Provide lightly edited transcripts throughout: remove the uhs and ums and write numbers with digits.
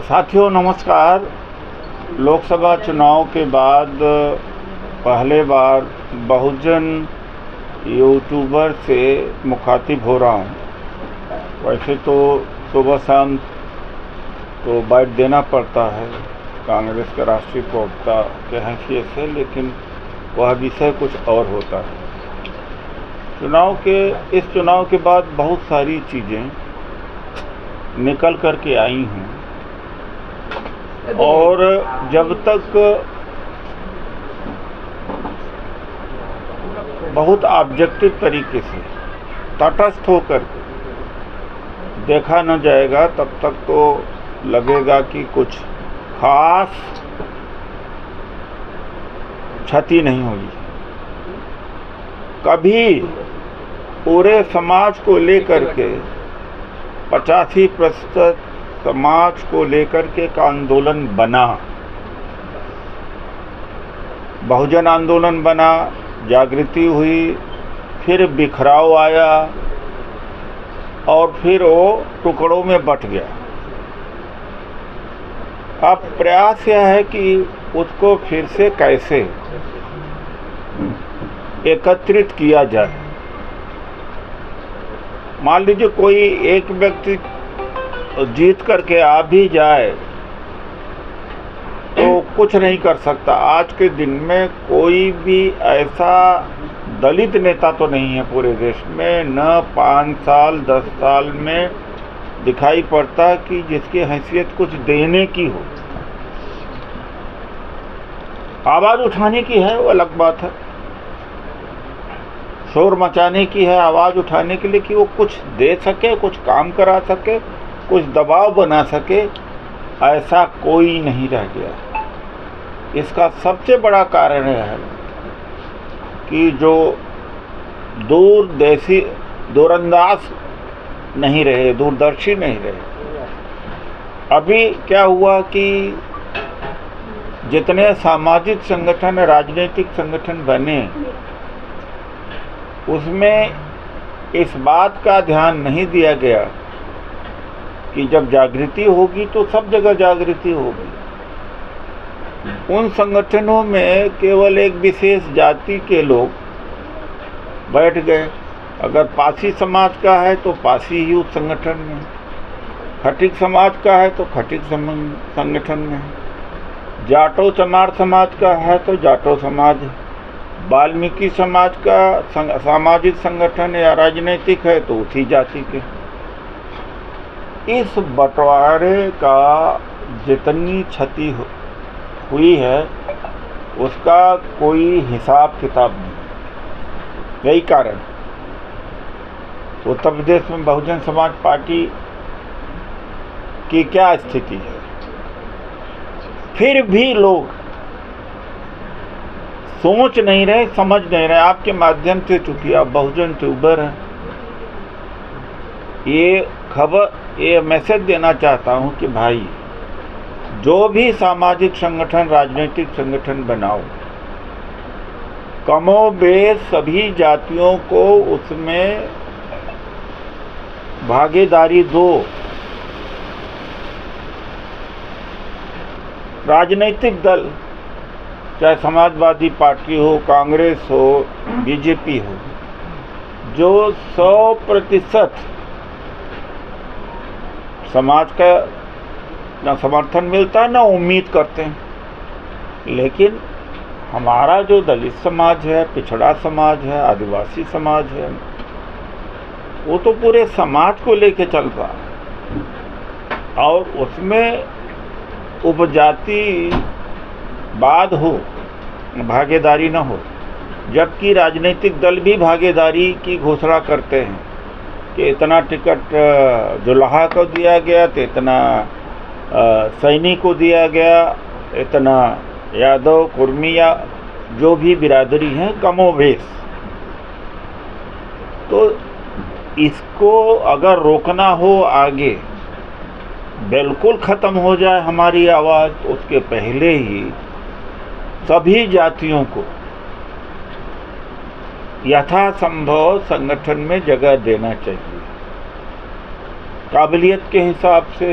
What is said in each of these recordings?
साथियों नमस्कार। लोकसभा चुनाव के बाद पहले बार बहुजन यूट्यूबर से मुखातिब हो रहा हूँ। वैसे तो सुबह शाम तो बाइट देना पड़ता है कांग्रेस के राष्ट्रीय प्रवक्ता के हैसियत से, लेकिन वह विषय कुछ और होता है। इस चुनाव के बाद बहुत सारी चीज़ें निकल कर के आई हैं और जब तक बहुत ऑब्जेक्टिव तरीके से तटस्थ होकर के देखा न जाएगा तब तक तो लगेगा कि कुछ खास क्षति नहीं हुई। कभी पूरे समाज को लेकर के 85% समाज को लेकर के एक आंदोलन बना, बहुजन आंदोलन बना, जागृति हुई, फिर बिखराव आया और फिर वो टुकड़ों में बट गया। अब प्रयास यह है कि उसको फिर से कैसे एकत्रित किया जाए। मान लीजिए कोई एक व्यक्ति जीत करके आ भी जाए तो कुछ नहीं कर सकता। आज के दिन में कोई भी ऐसा दलित नेता तो नहीं है पूरे देश में, न 5 साल 10 साल में दिखाई पड़ता कि जिसकी हैसियत कुछ देने की हो। आवाज़ उठाने की है वो अलग बात है, शोर मचाने की है आवाज़ उठाने के लिए कि वो कुछ दे सके, कुछ काम करा सके, कुछ दबाव बना सके, ऐसा कोई नहीं रह गया। इसका सबसे बड़ा कारण यह है कि जो दूरंदाज नहीं रहे, दूरदर्शी नहीं रहे। अभी क्या हुआ कि जितने सामाजिक संगठन, राजनीतिक संगठन बने, उसमें इस बात का ध्यान नहीं दिया गया कि जब जागृति होगी तो सब जगह जागृति होगी। उन संगठनों में केवल एक विशेष जाति के लोग बैठ गए। अगर पासी समाज का है तो पासी ही उस संगठन में, खटिक समाज का है तो खटिक संगठन में, जाटो चमार समाज का है तो जाटो समाज, वाल्मीकि समाज का सामाजिक संगठन या राजनीतिक है तो उसी जाति के। इस बंटवारे का जितनी क्षति हुई है उसका कोई हिसाब किताब नहीं। यही कारण उत्तर प्रदेश में बहुजन समाज पार्टी की क्या स्थिति है। फिर भी लोग सोच नहीं रहे, समझ नहीं रहे। आपके माध्यम से, चूंकि आप बहुजन यूट्यूबर हैं, ये मैसेज देना चाहता हूं कि भाई जो भी सामाजिक संगठन, राजनीतिक संगठन बनाओ, कमोबेश सभी जातियों को उसमें भागीदारी दो। राजनीतिक दल चाहे समाजवादी पार्टी हो, कांग्रेस हो, बीजेपी हो, जो 100% समाज का ना समर्थन मिलता है ना उम्मीद करते हैं, लेकिन हमारा जो दलित समाज है, पिछड़ा समाज है, आदिवासी समाज है, वो तो पूरे समाज को लेके चल रहा है और उसमें उपजाति बाद हो, भागीदारी न हो। जबकि राजनीतिक दल भी भागीदारी की घोषणा करते हैं कि इतना टिकट जुलाहा को दिया गया तो इतना सैनी को दिया गया, इतना यादव, कुर्मी या जो भी बिरादरी हैं कमोबेश। तो इसको अगर रोकना हो, आगे बिल्कुल ख़त्म हो जाए हमारी आवाज़, तो उसके पहले ही सभी जातियों को यथासंभव संगठन में जगह देना चाहिए। काबिलियत के हिसाब से,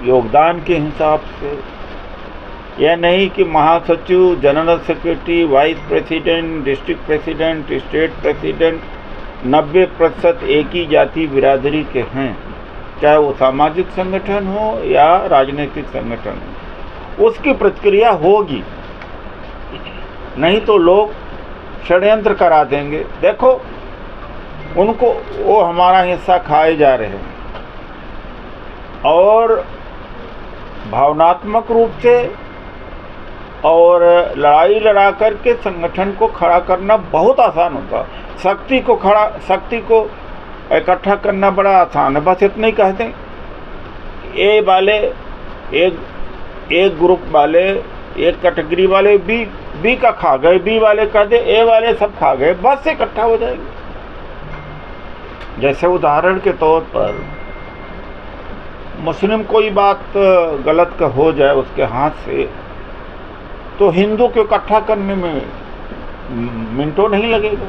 योगदान के हिसाब से। यह नहीं कि महासचिव, general secretary, vice president, district president, state president 90% एक ही जाति बिरादरी के हैं, चाहे वो सामाजिक संगठन हो या राजनीतिक संगठन हो, उसकी प्रतिक्रिया होगी। नहीं तो लोग षड्यंत्र करा देंगे। देखो उनको, वो हमारा हिस्सा खाए जा रहे हैं, और भावनात्मक रूप से और लड़ाई लड़ा करके संगठन को खड़ा करना बहुत आसान होता है। शक्ति को इकट्ठा करना बड़ा आसान है। बस इतना ही कहते हैं, ए वाले एक ग्रुप वाले, एक कैटेगरी वाले बी का खा गए, बी वाले कह दे ए वाले सब खा गए, बस इकट्ठा हो जाएंगे। जैसे उदाहरण के तौर पर मुस्लिम कोई बात गलत का हो जाए उसके हाथ से, तो हिंदू को इकट्ठा करने में मिनटों नहीं लगेगा।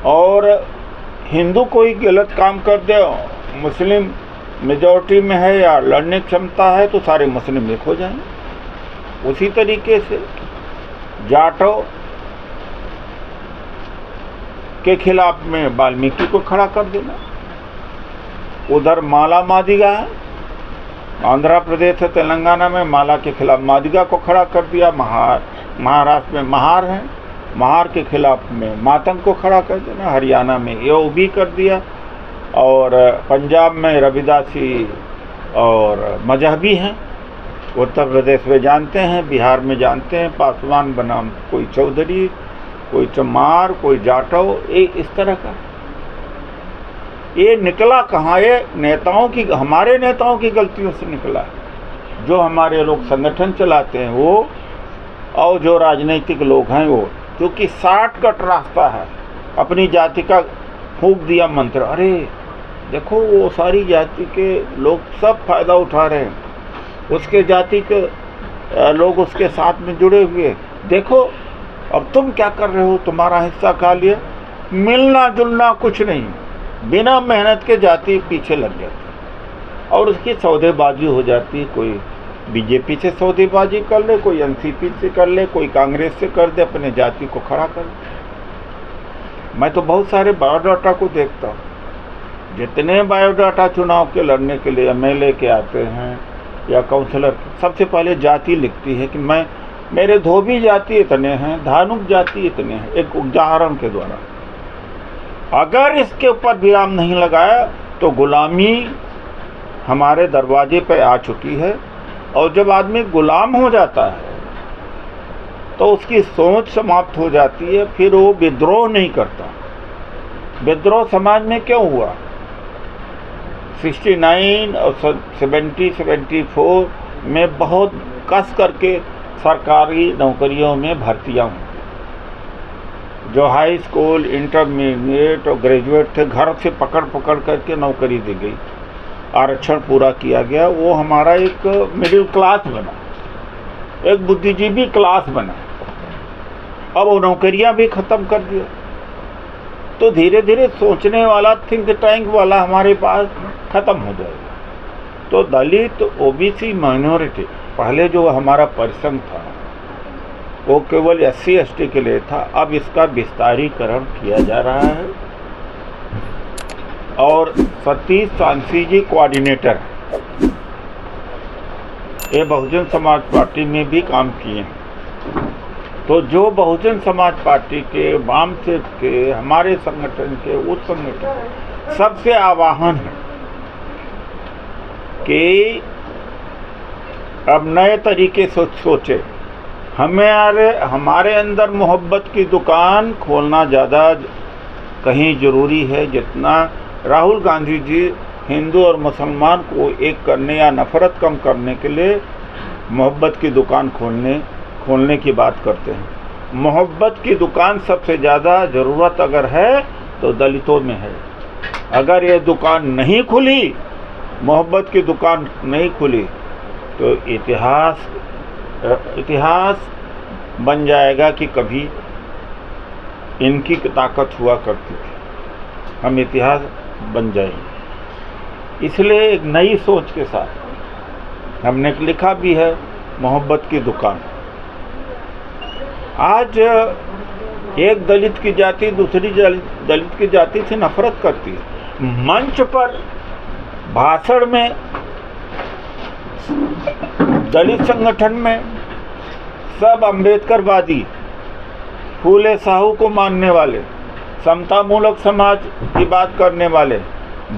और हिंदू कोई गलत काम कर दे, मुस्लिम मेजॉरिटी में है या लड़ने की क्षमता है, तो सारे मुस्लिम एक हो जाएंगे। उसी तरीके से जाटों के खिलाफ में वाल्मीकि को खड़ा कर देना। उधर माला मादिगा है, आंध्र प्रदेश और तेलंगाना में माला के खिलाफ मादिगा को खड़ा कर दिया। महाराष्ट्र में महार है, महार के खिलाफ में मातंग को खड़ा कर देना। हरियाणा में ये भी कर दिया, और पंजाब में रविदासी और मजहबी हैं। उत्तर प्रदेश में जानते हैं, बिहार में जानते हैं, पासवान बनाम कोई चौधरी, कोई चमार, कोई जाटव, इस तरह का। ये निकला कहाँ? ये नेताओं की, हमारे नेताओं की गलतियों से निकला है। जो हमारे लोग संगठन चलाते हैं वो, और जो राजनीतिक लोग हैं वो, क्योंकि शॉर्टकट रास्ता है। अपनी जाति का फूंक दिया मंत्र, अरे देखो वो सारी जाति के लोग सब फायदा उठा रहे हैं, उसके जाति के लोग उसके साथ में जुड़े हुए, देखो अब तुम क्या कर रहे हो, तुम्हारा हिस्सा खा लिया। मिलना जुलना कुछ नहीं, बिना मेहनत के जाति पीछे लग जाती और उसकी सौदेबाजी हो जाती। कोई बीजेपी से सौदेबाजी कर ले, कोई एनसीपी से कर ले, कोई कांग्रेस से कर दे, अपने जाति को खड़ा कर दे। मैं तो बहुत सारे बायोडाटा को देखता हूँ, जितने बायोडाटा चुनाव के लड़ने के लिए एमएलए के आते हैं या काउंसलर, सबसे पहले जाति लिखती है कि मेरे धोबी जाति इतने हैं, धानुक जाति इतने हैं, एक उदाहरण के द्वारा। अगर इसके ऊपर विराम नहीं लगाया तो गुलामी हमारे दरवाजे पे आ चुकी है। और जब आदमी गुलाम हो जाता है तो उसकी सोच समाप्त हो जाती है, फिर वो विद्रोह नहीं करता। विद्रोह समाज में क्यों हुआ? 69 और 74 में बहुत कस करके सरकारी नौकरियों में भर्तियां हुई। जो हाई स्कूल, इंटरमीडिएट और ग्रेजुएट थे, घर से पकड़ करके नौकरी दी गई, आरक्षण पूरा किया गया। वो हमारा एक मिडिल क्लास बना, एक बुद्धिजीवी क्लास बना। अब वो नौकरियां भी ख़त्म कर दिया, तो धीरे धीरे सोचने वाला, थिंक टैंक वाला हमारे पास ख़त्म हो जाएगा। तो दलित, ओबीसी, माइनॉरिटी, पहले जो हमारा परिसंघ था वो केवल SC ST के लिए था, अब इसका विस्तारीकरण किया जा रहा है। और सतीश सांसी जी कोऑर्डिनेटर हैं, ये बहुजन समाज पार्टी में भी काम किए हैं। तो जो बहुजन समाज पार्टी के, वाम से के, हमारे संगठन के, उस संगठन, सबसे आह्वान है कि अब नए तरीके से सोचे। हमारे अंदर मोहब्बत की दुकान खोलना ज़्यादा कहीं ज़रूरी है, जितना राहुल गांधी जी हिंदू और मुसलमान को एक करने या नफ़रत कम करने के लिए मोहब्बत की दुकान खोलने की बात करते हैं। मोहब्बत की दुकान सबसे ज़्यादा ज़रूरत अगर है तो दलितों में है। अगर ये दुकान नहीं खुली, मोहब्बत की दुकान नहीं खुली, तो इतिहास बन जाएगा कि कभी इनकी ताकत हुआ करती थी। हम इतिहास बन जाएंगे। इसलिए एक नई सोच के साथ हमने लिखा भी है मोहब्बत की दुकान। आज एक दलित की जाति दूसरी दलित की जाति से नफरत करती है। मंच पर भाषण में दलित संगठन में सब अम्बेडकरवादी, फूले साहू को मानने वाले, समतामूलक समाज की बात करने वाले,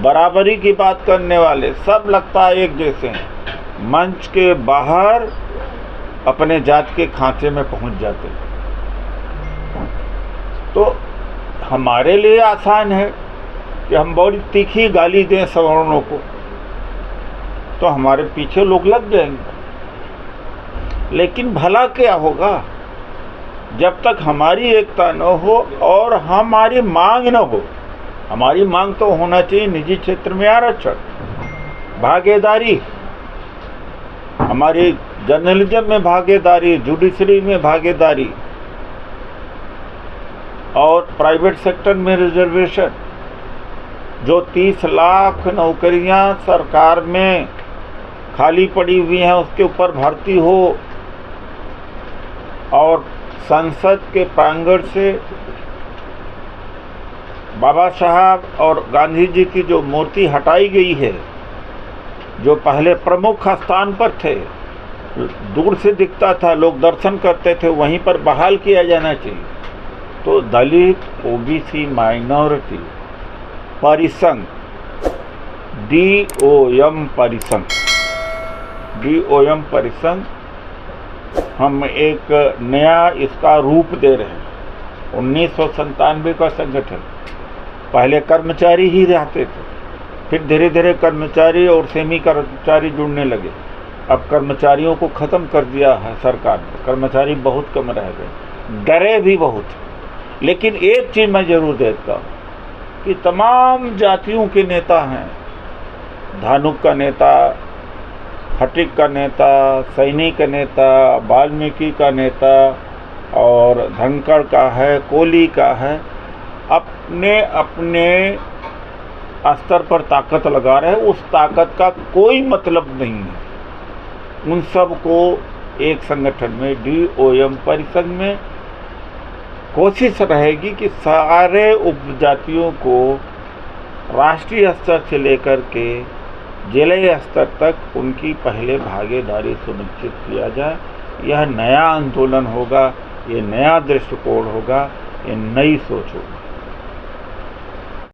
बराबरी की बात करने वाले, सब लगता है एक जैसे हैं। मंच के बाहर अपने जात के खांचे में पहुंच जाते। तो हमारे लिए आसान है कि हम बड़ी तीखी गाली दें सवर्णों को, तो हमारे पीछे लोग लग जाएंगे। लेकिन भला क्या होगा जब तक हमारी एकता न हो और हमारी मांग न हो। हमारी मांग तो होना चाहिए निजी क्षेत्र में आरक्षण, भागीदारी, हमारी जर्नलिज्म में भागीदारी, जुडिशरी में भागीदारी और प्राइवेट सेक्टर में रिजर्वेशन। जो 30 लाख नौकरियां सरकार में खाली पड़ी हुई हैं उसके ऊपर भर्ती हो और संसद के प्रांगण से बाबा साहब और गांधी जी की जो मूर्ति हटाई गई है, जो पहले प्रमुख स्थान पर थे, दूर से दिखता था, लोग दर्शन करते थे, वहीं पर बहाल किया जाना चाहिए। तो दलित, ओबीसी, माइनॉरिटी परिसंघ, DOM परिसंघ, DOM परिसंघ हम एक नया इसका रूप दे रहे हैं। 1997 का संगठन, पहले कर्मचारी ही रहते थे, फिर धीरे धीरे कर्मचारी और सेमी कर्मचारी जुड़ने लगे। अब कर्मचारियों को ख़त्म कर दिया है सरकार ने, कर्मचारी बहुत कम रह गए, डरे भी बहुत। लेकिन एक चीज़ मैं ज़रूर देखता हूँ कि तमाम जातियों के नेता हैं, धानुक का नेता, खटिक का नेता, सैनी का नेता, वाल्मीकि का नेता और धनखड़ का है, कोली का है, अपने अपने स्तर पर ताकत लगा रहे हैं। उस ताकत का कोई मतलब नहीं है। उन सब को एक संगठन में, DOM परिसंघ में कोशिश रहेगी कि सारे उपजातियों को राष्ट्रीय स्तर से लेकर के जिले स्तर तक उनकी पहले भागीदारी सुनिश्चित किया जाए। यह नया आंदोलन होगा, ये नया दृष्टिकोण होगा, ये नई सोच होगी।